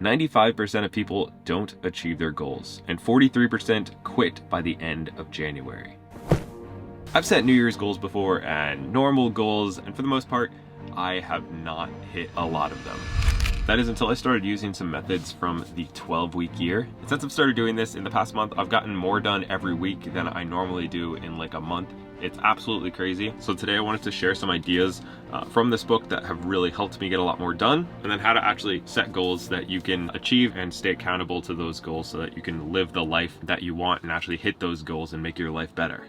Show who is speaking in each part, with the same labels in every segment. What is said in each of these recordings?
Speaker 1: 95% of people don't achieve their goals, and 43% quit by the end of January. I've set New Year's goals before and normal goals, and for the most part, I have not hit a lot of them. That is until I started using some methods from the 12-week year. And since I've started doing this in the past month, I've gotten more done every week than I normally do in like a month. It's absolutely crazy. So today I wanted to share some ideas from this book that have really helped me get a lot more done, and then how to actually set goals that you can achieve and stay accountable to those goals so that you can live the life that you want and actually hit those goals and make your life better.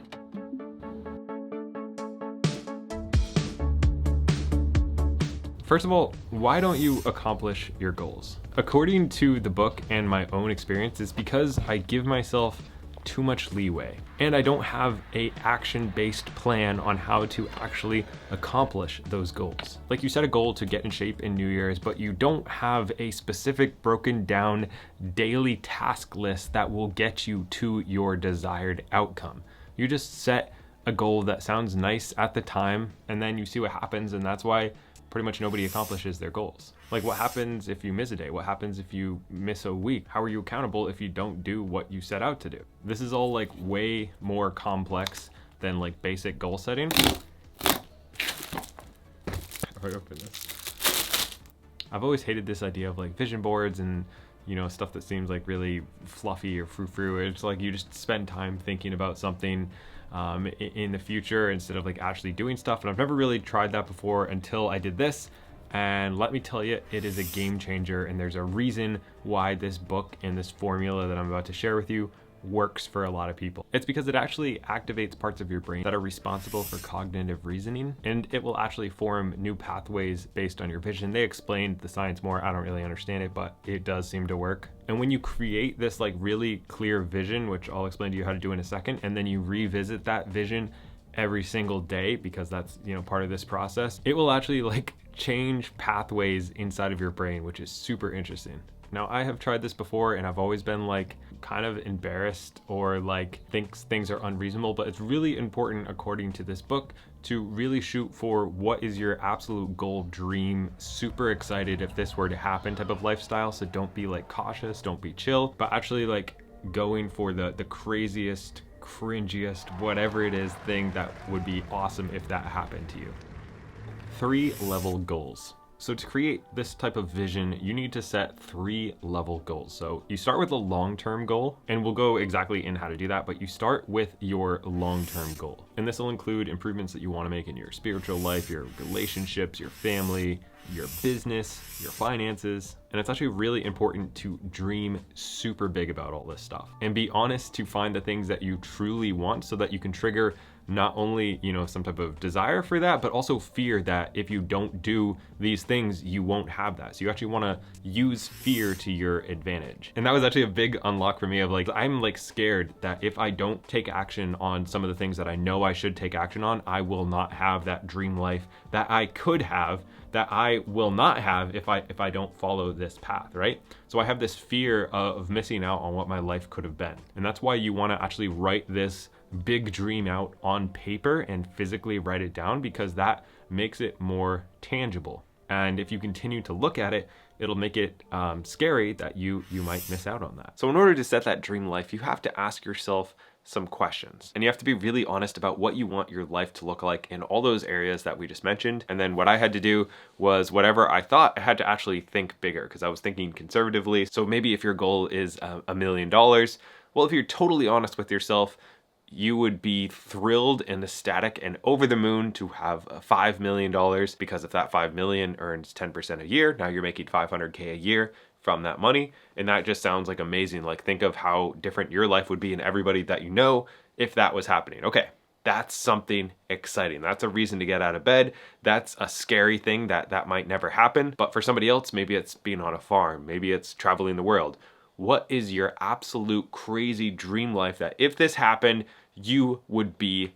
Speaker 1: First of all, why don't you accomplish your goals? According to the book and my own experience, it's because I give myself too much leeway and I don't have a action-based plan on how to actually accomplish those goals. Like, you set a goal to get in shape in New Year's, but you don't have a specific broken down daily task list that will get you to your desired outcome. You just set a goal that sounds nice at the time and then you see what happens, and that's why pretty much nobody accomplishes their goals. Like, what happens if you miss a day? What happens if you miss a week? How are you accountable if you don't do what you set out to do? This is all like way more complex than like basic goal setting. I've always hated this idea of like vision boards and, you know, stuff that seems like really fluffy or frou-frou. It's like you just spend time thinking about something in the future instead of like actually doing stuff. And I've never really tried that before until I did this. And let me tell you, it is a game changer. And there's a reason why this book and this formula that I'm about to share with you works for a lot of people. It's because it actually activates parts of your brain that are responsible for cognitive reasoning, and it will actually form new pathways based on your vision. They explained the science more. I don't really understand it, but it does seem to work. And when you create this like really clear vision, which I'll explain to you how to do in a second, and then you revisit that vision every single day, because that's, you know, part of this process, it will actually like change pathways inside of your brain, which is super interesting. Now, I have tried this before and I've always been like kind of embarrassed or like thinks things are unreasonable, but it's really important, according to this book, to really shoot for what is your absolute goal, dream, super excited if this were to happen type of lifestyle. So don't be like cautious, don't be chill, but actually like going for the craziest, cringiest, whatever it is thing that would be awesome if that happened to you. 3-level goals. So to create this type of vision, you need to set 3-level goals. So you start with a long-term goal, and we'll go exactly in how to do that, but you start with your long-term goal. And this will include improvements that you want to make in your spiritual life, your relationships, your family, your business, your finances. And it's actually really important to dream super big about all this stuff and be honest to find the things that you truly want, so that you can trigger not only, you know, some type of desire for that, but also fear that if you don't do these things, you won't have that. So you actually want to use fear to your advantage. And that was actually a big unlock for me of like, I'm like scared that if I don't take action on some of the things that I know I should take action on, I will not have that dream life that I could have, that I will not have if I don't follow this path, right? So I have this fear of missing out on what my life could have been. And that's why you want to actually write this big dream out on paper and physically write it down, because that makes it more tangible. And if you continue to look at it, it'll make it scary that you might miss out on that. So in order to set that dream life, you have to ask yourself some questions, and you have to be really honest about what you want your life to look like in all those areas that we just mentioned. And then what I had to do was whatever I thought, I had to actually think bigger, because I was thinking conservatively. So maybe if your goal is $1 million, well, if you're totally honest with yourself, you would be thrilled and ecstatic and over the moon to have $5 million, because if that 5 million earns 10% a year, now you're making $500K a year from that money. And that just sounds like amazing. Like, think of how different your life would be and everybody that you know if that was happening. Okay, that's something exciting. That's a reason to get out of bed. That's a scary thing that might never happen. But for somebody else, maybe it's being on a farm, maybe it's traveling the world. What is your absolute crazy dream life that if this happened, you would be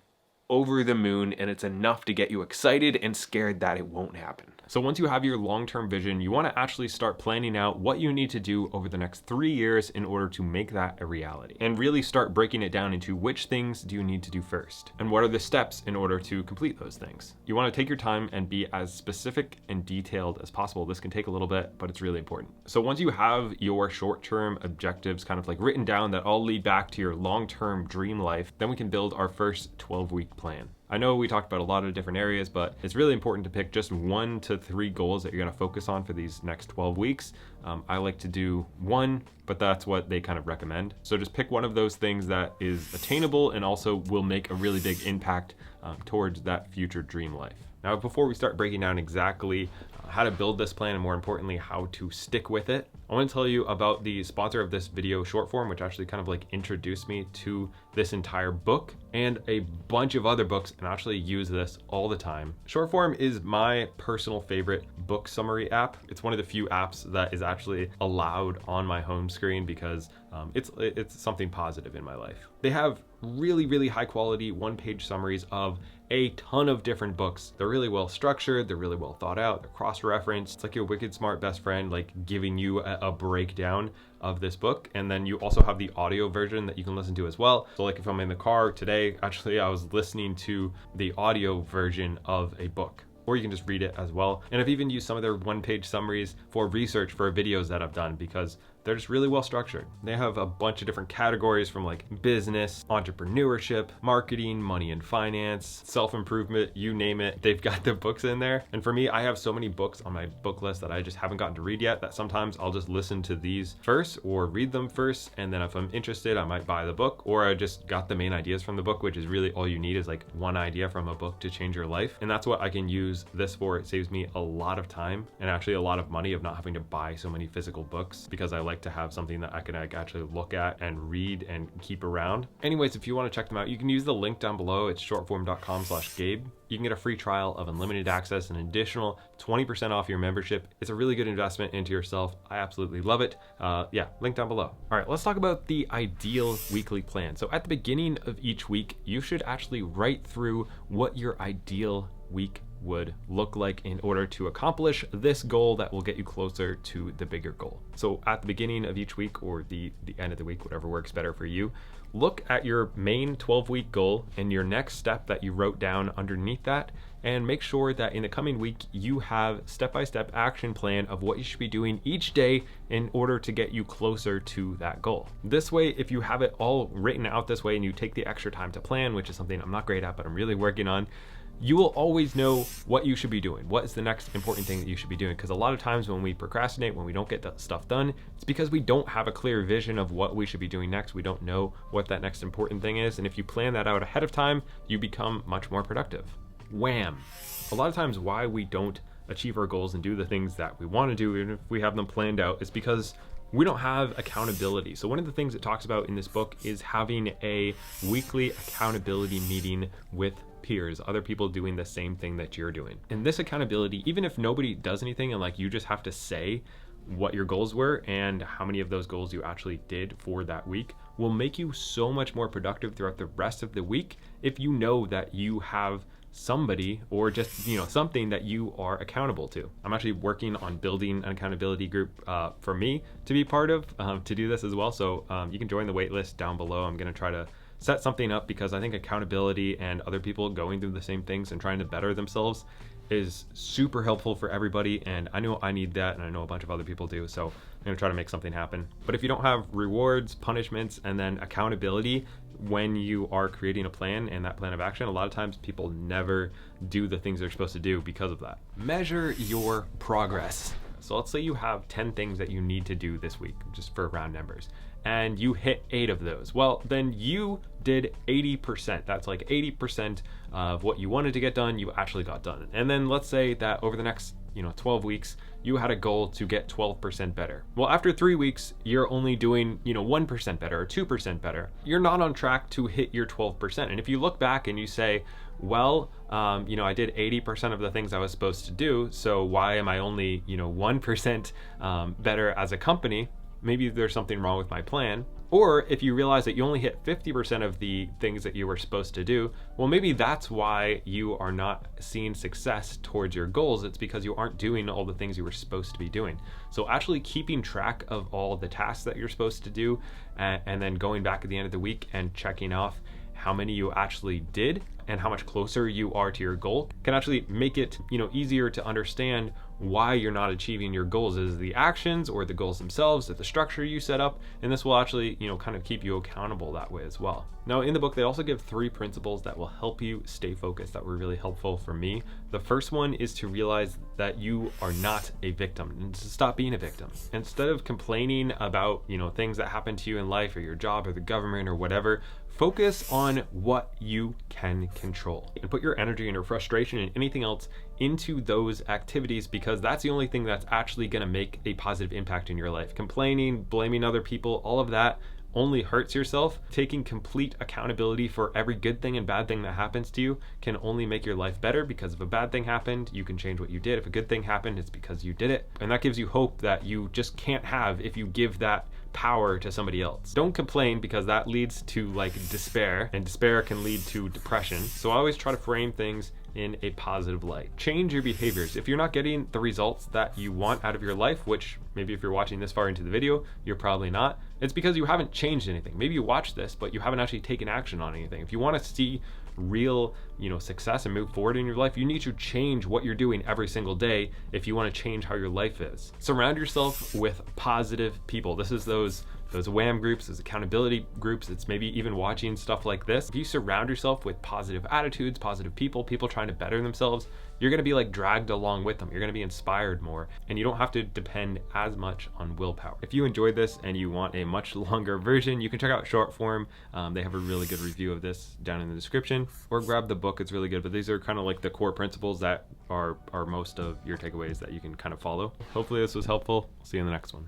Speaker 1: over the moon, and it's enough to get you excited and scared that it won't happen? So once you have your long-term vision, you want to actually start planning out what you need to do over the next 3 years in order to make that a reality, and really start breaking it down into which things do you need to do first and what are the steps in order to complete those things. You want to take your time and be as specific and detailed as possible. This can take a little bit, but it's really important. So once you have your short-term objectives kind of like written down that all lead back to your long-term dream life, then we can build our first 12-week plan. I know we talked about a lot of different areas, but it's really important to pick just 1 to 3 goals that you're going to focus on for these next 12 weeks. I like to do 1, but that's what they kind of recommend. So just pick one of those things that is attainable and also will make a really big impact towards that future dream life. Now, before we start breaking down exactly how to build this plan and more importantly, how to stick with it, I want to tell you about the sponsor of this video, Shortform, which actually kind of like introduced me to this entire book and a bunch of other books, and actually use this all the time. Shortform is my personal favorite book summary app. It's one of the few apps that is actually allowed on my home screen because it's something positive in my life. They have really high quality 1-page summaries of a ton of different books. They're really well structured, they're really well thought out, they're cross-referenced. It's like your wicked smart best friend like giving you a breakdown of this book. And then you also have the audio version that you can listen to as well. So like if I'm in the car today, actually I was listening to the audio version of a book, or you can just read it as well. And I've even used some of their 1-page summaries for research for videos that I've done because they're just really well structured. They have a bunch of different categories from like business, entrepreneurship, marketing, money and finance, self-improvement, you name it. They've got the books in there. And for me, I have so many books on my book list that I just haven't gotten to read yet that sometimes I'll just listen to these first or read them first. And then if I'm interested, I might buy the book, or I just got the main ideas from the book, which is really all you need is like one idea from a book to change your life. And that's what I can use this for. It saves me a lot of time and actually a lot of money of not having to buy so many physical books, because I like to have something that I can actually look at and read and keep around. Anyways, if you want to check them out, you can use the link down below. It's shortform.com/Gabe. You can get a free trial of unlimited access, an additional 20% off your membership. It's a really good investment into yourself. I absolutely love it. Yeah, link down below. All right, let's talk about the ideal weekly plan. So at the beginning of each week, you should actually write through what your ideal week would look like in order to accomplish this goal that will get you closer to the bigger goal. So at the beginning of each week, or the end of the week, whatever works better for you, look at your main 12-week goal and your next step that you wrote down underneath that, and make sure that in the coming week you have step-by-step action plan of what you should be doing each day in order to get you closer to that goal. This way, if you have it all written out this way and you take the extra time to plan, which is something I'm not great at but I'm really working on, you will always know what you should be doing. What is the next important thing that you should be doing? Because a lot of times when we procrastinate, when we don't get that stuff done, it's because we don't have a clear vision of what we should be doing next. We don't know what that next important thing is. And if you plan that out ahead of time, you become much more productive. Wham! A lot of times why we don't achieve our goals and do the things that we want to do, even if we have them planned out, is because we don't have accountability. So one of the things it talks about in this book is having a weekly accountability meeting with peers, other people doing the same thing that you're doing. And this accountability, even if nobody does anything and like you just have to say what your goals were and how many of those goals you actually did for that week, will make you so much more productive throughout the rest of the week if you know that you have somebody or just something that you are accountable to. I'm actually working on building an accountability group for me to be part of to do this as well. So you can join the waitlist down below. I'm going to try to set something up because I think accountability and other people going through the same things and trying to better themselves is super helpful for everybody. And I know I need that, and I know a bunch of other people do. So I'm going to try to make something happen. But if you don't have rewards, punishments, and then accountability when you are creating a plan and that plan of action, a lot of times people never do the things they're supposed to do because of that. Measure your progress. So let's say you have 10 things that you need to do this week, just for round numbers, and you hit 8 of those. Well, then you did 80%. That's like 80% of what you wanted to get done, you actually got done. And then let's say that over the next 12 weeks, you had a goal to get 12% better. Well, after 3 weeks, you're only doing 1% better or 2% better. You're not on track to hit your 12%. And if you look back and you say, well, I did 80% of the things I was supposed to do, so why am I only 1% better as a company? maybe there's something wrong with my plan. Or if you realize that you only hit 50% of the things that you were supposed to do, well, maybe that's why you are not seeing success towards your goals. It's because you aren't doing all the things you were supposed to be doing. So actually keeping track of all the tasks that you're supposed to do, and then going back at the end of the week and checking off how many you actually did and how much closer you are to your goal can actually make it, easier to understand why you're not achieving your goals. Is the actions or the goals themselves, or the structure you set up? And this will actually, kind of keep you accountable that way as well. Now in the book, they also give 3 principles that will help you stay focused that were really helpful for me. The first one is to realize that you are not a victim, and to stop being a victim. Instead of complaining about, things that happen to you in life or your job or the government or whatever, focus on what you can control and put your energy and your frustration and anything else into those activities, because that's the only thing that's actually going to make a positive impact in your life. Complaining, blaming other people, all of that only hurts yourself. Taking complete accountability for every good thing and bad thing that happens to you can only make your life better, because if a bad thing happened, you can change what you did. If a good thing happened, it's because you did it. And that gives you hope that you just can't have if you give that power to somebody else. Don't complain, because that leads to despair, and despair can lead to depression. So I always try to frame things in a positive light. Change your behaviors. If you're not getting the results that you want out of your life, which maybe if you're watching this far into the video, you're probably not, it's because you haven't changed anything. Maybe you watched this, but you haven't actually taken action on anything. If you want to see real, success and move forward in your life, you need to change what you're doing every single day if you want to change how your life is. Surround yourself with positive people. This is those WHAM groups, those accountability groups. It's maybe even watching stuff like this. If you surround yourself with positive attitudes, positive people trying to better themselves, you're going to be dragged along with them. You're going to be inspired more, and you don't have to depend as much on willpower. If you enjoyed this and you want a much longer version, you can check out Shortform. They have a really good review of this down in the description, or grab the book. It's really good, but these are kind of the core principles that are most of your takeaways that you can kind of follow. Hopefully this was helpful. See you in the next one.